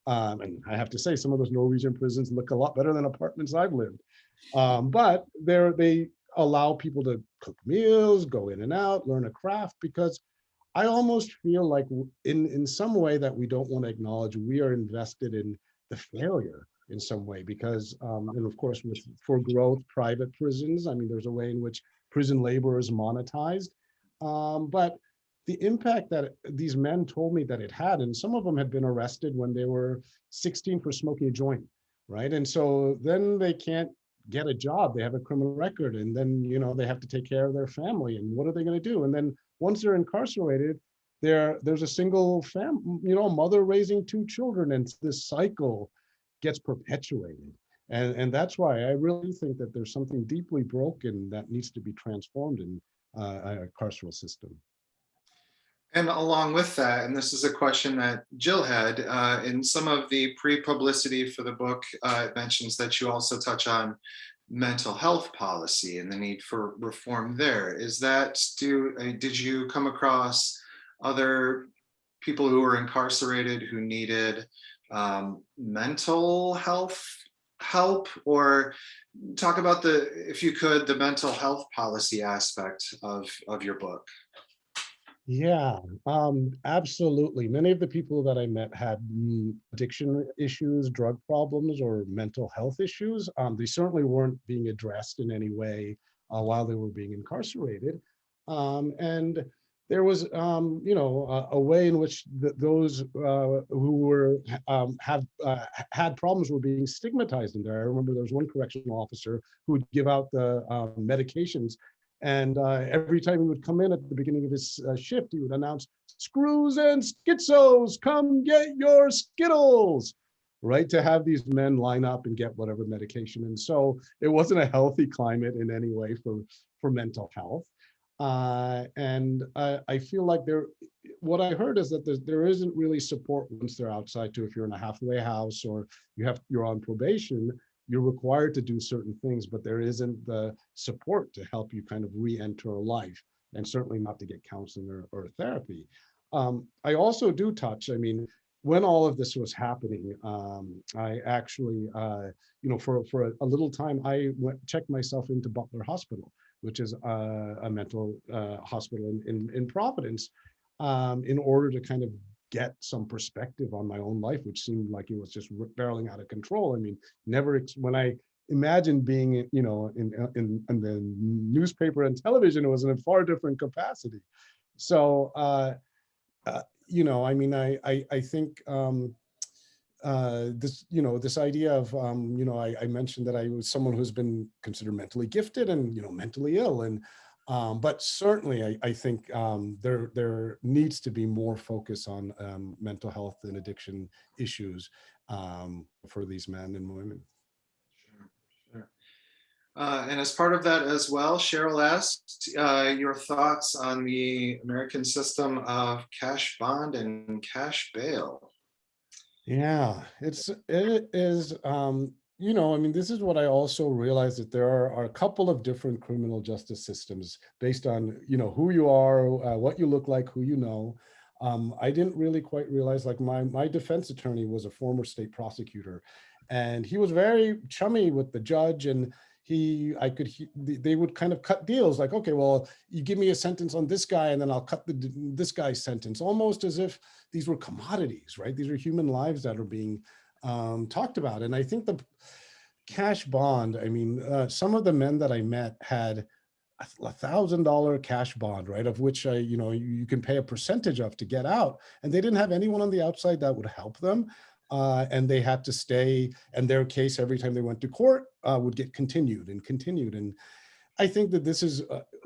S11: And I have to say, some of those Norwegian prisons look a lot better than apartments I've lived. But they allow people to cook meals, go in and out, learn a craft, because I almost feel like in some way that we don't want to acknowledge we are invested in the failure in some way, because, and of course, for growth, private prisons, I mean, there's a way in which prison labor is monetized. But the impact that these men told me that it had, and some of them had been arrested when they were 16 for smoking a joint, right? And so then they can't get a job, they have a criminal record, and then, they have to take care of their family, and what are they going to do? And then once they're incarcerated, there's a single mother raising 2 children, and this cycle gets perpetuated. And that's why I really think that there's something deeply broken that needs to be transformed in a carceral system.
S1: And along with that, and this is a question that Jill had, in some of the pre-publicity for the book, it mentions that you also touch on mental health policy and the need for reform there. Did you come across other people who were incarcerated who needed mental health help? Or talk about if you could, the mental health policy aspect of your book.
S11: Yeah, absolutely. Many of the people that I met had addiction issues, drug problems, or mental health issues. They certainly weren't being addressed in any way while they were being incarcerated. And there was, a way in which those who were had problems were being stigmatized in there. I remember there was one correctional officer who would give out the medications. And every time he would come in at the beginning of his shift, he would announce, "Screws and schizos, come get your Skittles," right? To have these men line up and get whatever medication. And so it wasn't a healthy climate in any way for mental health. And I feel like what I heard is that there isn't really support once they're outside too. If you're in a halfway house or you're on probation, you're required to do certain things, but there isn't the support to help you kind of re-enter life, and certainly not to get counseling or therapy. I also do touch, I mean, when all of this was happening, I actually, for a little time, I checked myself into Butler Hospital, which is a mental hospital in Providence, in order to kind of get some perspective on my own life, which seemed like it was just barreling out of control. I mean, when I imagined being, in the newspaper and television, it was in a far different capacity. So, I mean, I think this idea of, I mentioned that I was someone who's been considered mentally gifted and, mentally ill. And but certainly, I think there needs to be more focus on mental health and addiction issues for these men and women.
S1: Sure. And as part of that as well, Cheryl asked your thoughts on the American system of cash bond and cash bail.
S11: Yeah, it is. I mean, this is what I also realized, that there are a couple of different criminal justice systems based on, who you are, what you look like, who you know. I didn't really quite realize, like my defense attorney was a former state prosecutor, and he was very chummy with the judge, and they would kind of cut deals like, okay, well, you give me a sentence on this guy and then I'll cut this guy's sentence, almost as if these were commodities, right? These are human lives that are being talked about. And I think the cash bond, I mean, some of the men that I met had $1,000 cash bond, right? Of which, you can pay a percentage of to get out. And they didn't have anyone on the outside that would help them. And they had to stay, and their case, every time they went to court, would get continued. And I think that this is,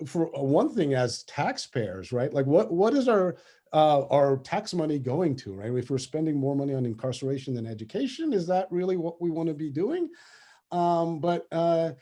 S11: for one thing, as taxpayers, right? Like what is our tax money going to, right? If we're spending more money on incarceration than education, is that really what we want to be doing? I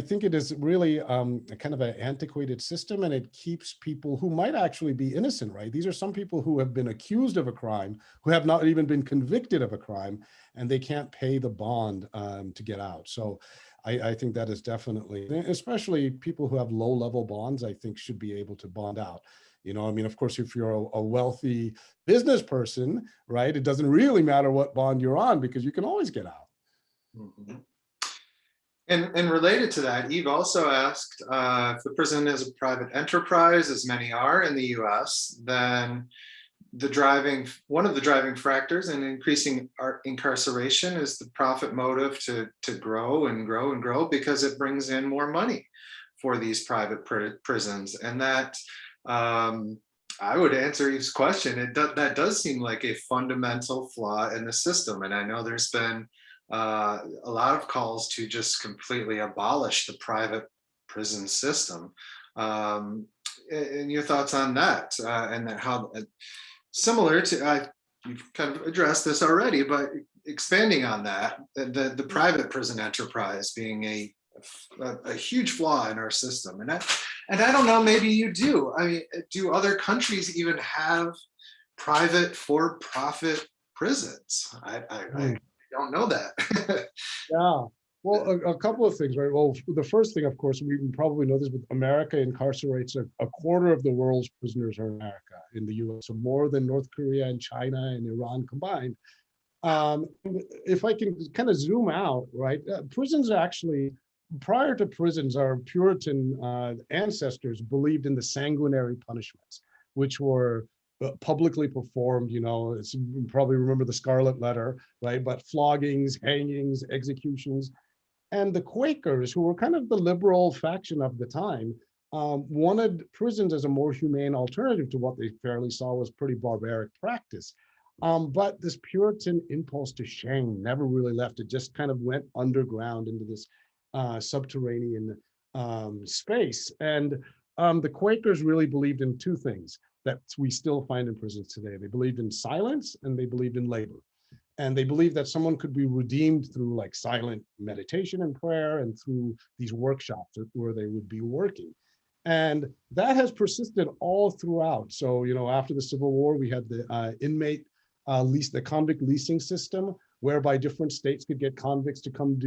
S11: think it is really a kind of an antiquated system, and it keeps people who might actually be innocent, right? These are some people who have been accused of a crime, who have not even been convicted of a crime, and they can't pay the bond to get out. So I think that is definitely, especially people who have low-level bonds, I think should be able to bond out. You know, I mean, of course, if you're a wealthy business person, right, it doesn't really matter what bond you're on because you can always get out.
S1: Mhm. And related to that, Eve also asked if the prison is a private enterprise, as many are in the US, then one of the driving factors in increasing incarceration is the profit motive to grow and grow and grow, because it brings in more money for these private prisons. And that, I would answer Eve's question, that does seem like a fundamental flaw in the system. And I know there's been a lot of calls to just completely abolish the private prison system. And your thoughts on that, and how similar to, you've kind of addressed this already, but expanding on that, the private prison enterprise being a huge flaw in our system. And I don't know, maybe you do. I mean, do other countries even have private for-profit prisons? I don't know that.
S11: Yeah. Well, a couple of things, right? Well, the first thing, of course, we probably know this, but America incarcerates a quarter of the world's prisoners are in America, in the US, so more than North Korea and China and Iran combined. If I can kind of zoom out, right? Prisons are actually, prior to prisons, our Puritan ancestors believed in the sanguinary punishments, which were publicly performed. You know, you probably remember the Scarlet Letter, right? But floggings, hangings, executions. And the Quakers, who were kind of the liberal faction of the time, wanted prisons as a more humane alternative to what they fairly saw was pretty barbaric practice. But this Puritan impulse to shame never really left. It just kind of went underground into this subterranean space. And the Quakers really believed in two things that we still find in prisons today. They believed in silence and they believed in labor. And they believed that someone could be redeemed through like silent meditation and prayer and through these workshops where they would be working. And that has persisted all throughout. So, you know, after the Civil War, we had the inmate the convict leasing system, whereby different states could get convicts to come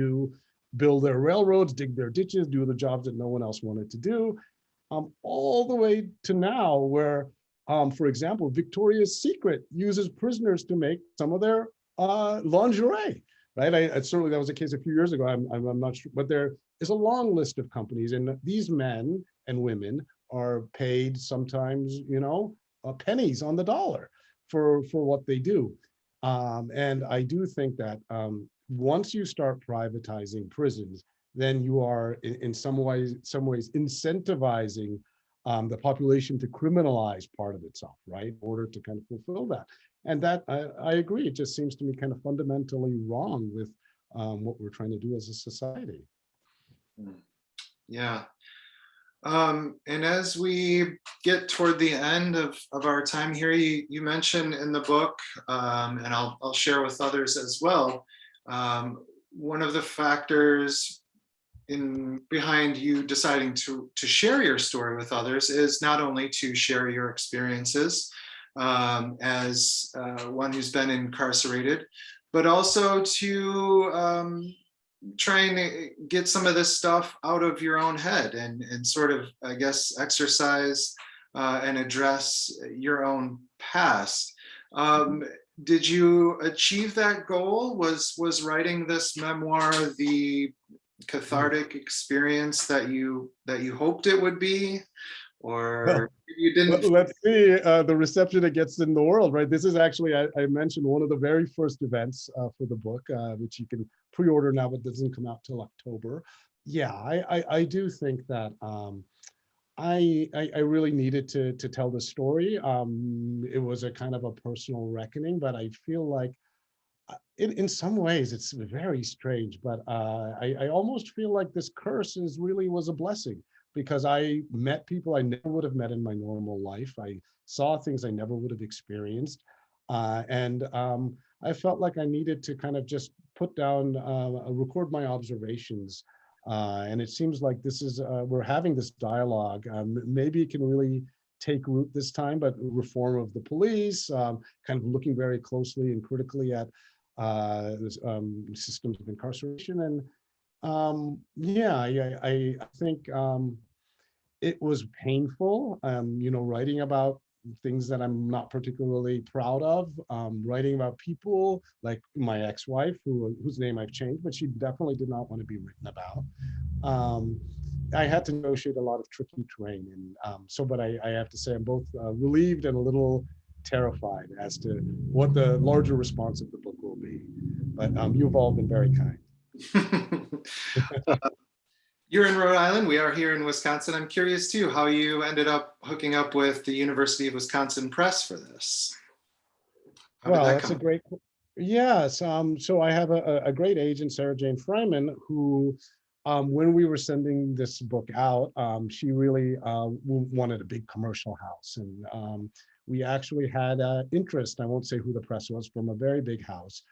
S11: build their railroads, dig their ditches, do the jobs that no one else wanted to do, all the way to now where, for example, Victoria's Secret uses prisoners to make some of their lingerie, right? Certainly that was the case a few years ago. I'm not sure, but there is a long list of companies, and these men and women are paid sometimes, you know, pennies on the dollar for what they do. And I do think that once you start privatizing prisons, then you are in some ways incentivizing the population to criminalize part of itself, right, in order to kind of fulfill that. And that, I agree, it just seems to me kind of fundamentally wrong with what we're trying to do as a society.
S1: Yeah. And as we get toward the end of our time here, you mentioned in the book, and I'll share with others as well, one of the factors behind you deciding to share your story with others is not only to share your experiences as one who's been incarcerated, but also to trying to get some of this stuff out of your own head and sort of, I guess, exercise and address your own past. Did you achieve that goal? Was writing this memoir the cathartic experience that you hoped it would be, or you didn't?
S11: Let's see the reception it gets in the world, right? This is actually, I mentioned, one of the very first events for the book, which you can pre-order now, but doesn't come out till October. Yeah, I do think that I really needed to tell the story. It was a kind of a personal reckoning, but I feel like in some ways it's very strange, but I almost feel like this curse really was a blessing, because I met people I never would have met in my normal life. I saw things I never would have experienced. And I felt like I needed to kind of just put down, record my observations. And it seems like this is, we're having this dialogue. Maybe it can really take root this time, but reform of the police, kind of looking very closely and critically at systems of incarceration. And yeah, I think it was painful, writing about things that I'm not particularly proud of, writing about people like my ex-wife, whose name I've changed, but she definitely did not want to be written about. I had to negotiate a lot of tricky terrain, and but I have to say I'm both relieved and a little terrified as to what the larger response of the book will be. But you've all been very kind.
S1: You're in Rhode Island. We are here in Wisconsin. I'm curious too how you ended up hooking up with the University of Wisconsin Press for this.
S11: Well, that's a great. Yes. So I have a great agent, Sarah Jane Fryman, who, when we were sending this book out, she really wanted a big commercial house, and we actually had interest. I won't say who the press was, from a very big house.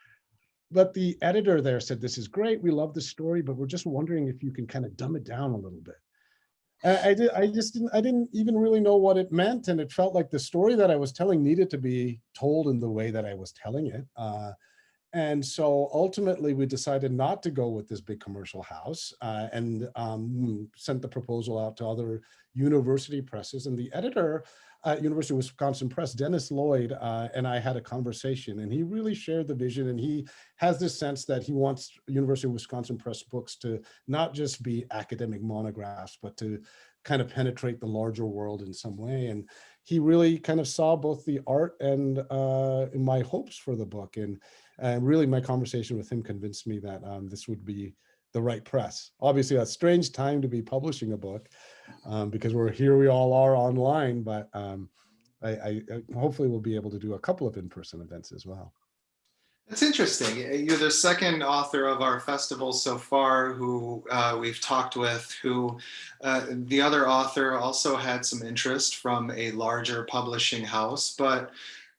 S11: But the editor there said, "This is great. We love the story, but we're just wondering if you can kind of dumb it down a little bit." I didn't even really know what it meant, and it felt like the story that I was telling needed to be told in the way that I was telling it. And so ultimately, we decided not to go with this big commercial house, and sent the proposal out to other university presses. And the editor at University of Wisconsin Press, Dennis Lloyd, and I had a conversation, and he really shared the vision. And he has this sense that he wants University of Wisconsin Press books to not just be academic monographs, but to kind of penetrate the larger world in some way. And he really kind of saw both the art and my hopes for the book. And really, my conversation with him convinced me that this would be the right press. Obviously, a strange time to be publishing a book, because we all are online, but I hopefully will be able to do a couple of in-person events as well.
S1: That's interesting. You're the second author of our festival so far who we've talked with, who the other author also had some interest from a larger publishing house, but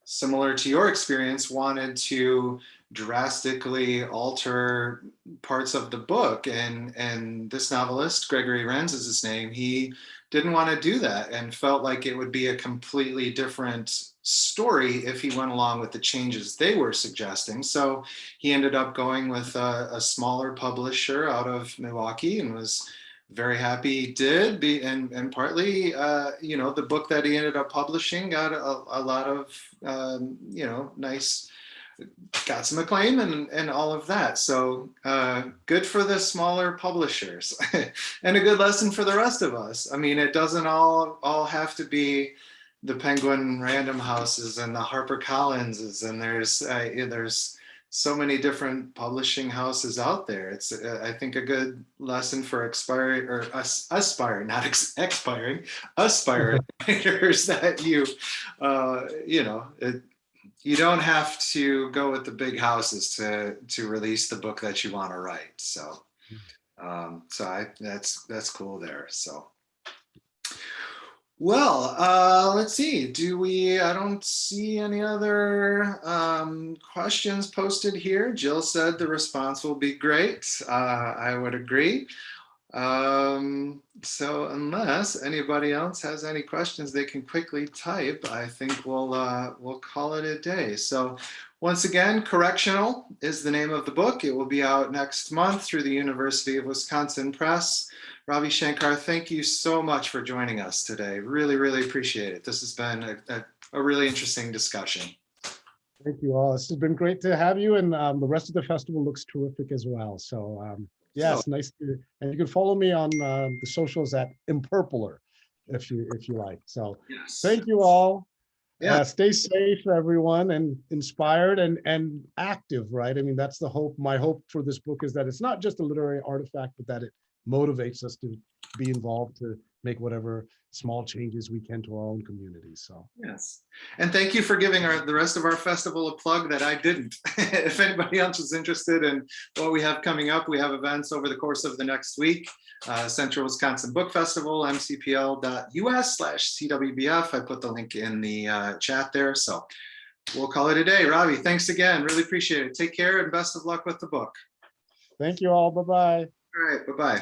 S1: similar to your experience, wanted to drastically alter parts of the book. And this novelist, Gregory Renz is his name, he didn't want to do that and felt like it would be a completely different story if he went along with the changes they were suggesting. So he ended up going with a smaller publisher out of Milwaukee, and was very happy he did. And partly, the book that he ended up publishing got a lot of, nice, got some acclaim and all of that. So good for the smaller publishers and a good lesson for the rest of us. I mean, it doesn't all have to be the Penguin Random Houses and the HarperCollinses, and there's so many different publishing houses out there. It's I think a good lesson for expiring writers that you don't have to go with the big houses to release the book that you want to write. So that's cool there. So. Well, let's see. I don't see any other questions posted here. Jill said the response will be great. I would agree. So unless anybody else has any questions they can quickly type, I think we'll call it a day. So once again, Correctional is the name of the book. It will be out next month through the University of Wisconsin Press. Ravi Shankar, thank you so much for joining us today. Really, really appreciate it. This has been a really interesting discussion.
S11: Thank you all. This has been great to have you, and the rest of the festival looks terrific as well. So it's nice to, and you can follow me on the socials at Impurpler if you like. So yes. Thank you all. Yeah. Stay safe, everyone, and inspired and active, right? I mean, that's the hope. My hope for this book is that it's not just a literary artifact, but that it motivates us to be involved, to make whatever small changes we can to our own communities. So
S1: yes, and thank you for giving the rest of our festival a plug that I didn't. If anybody else is interested in what we have coming up, we have events over the course of the next week. Central Wisconsin Book Festival, mcpl.us/CWBF. I put the link in the chat there. So we'll call it a day. Ravi, thanks again. Really appreciate it. Take care and best of luck with the book.
S11: Thank you all. Bye-bye.
S1: All right. Bye-bye.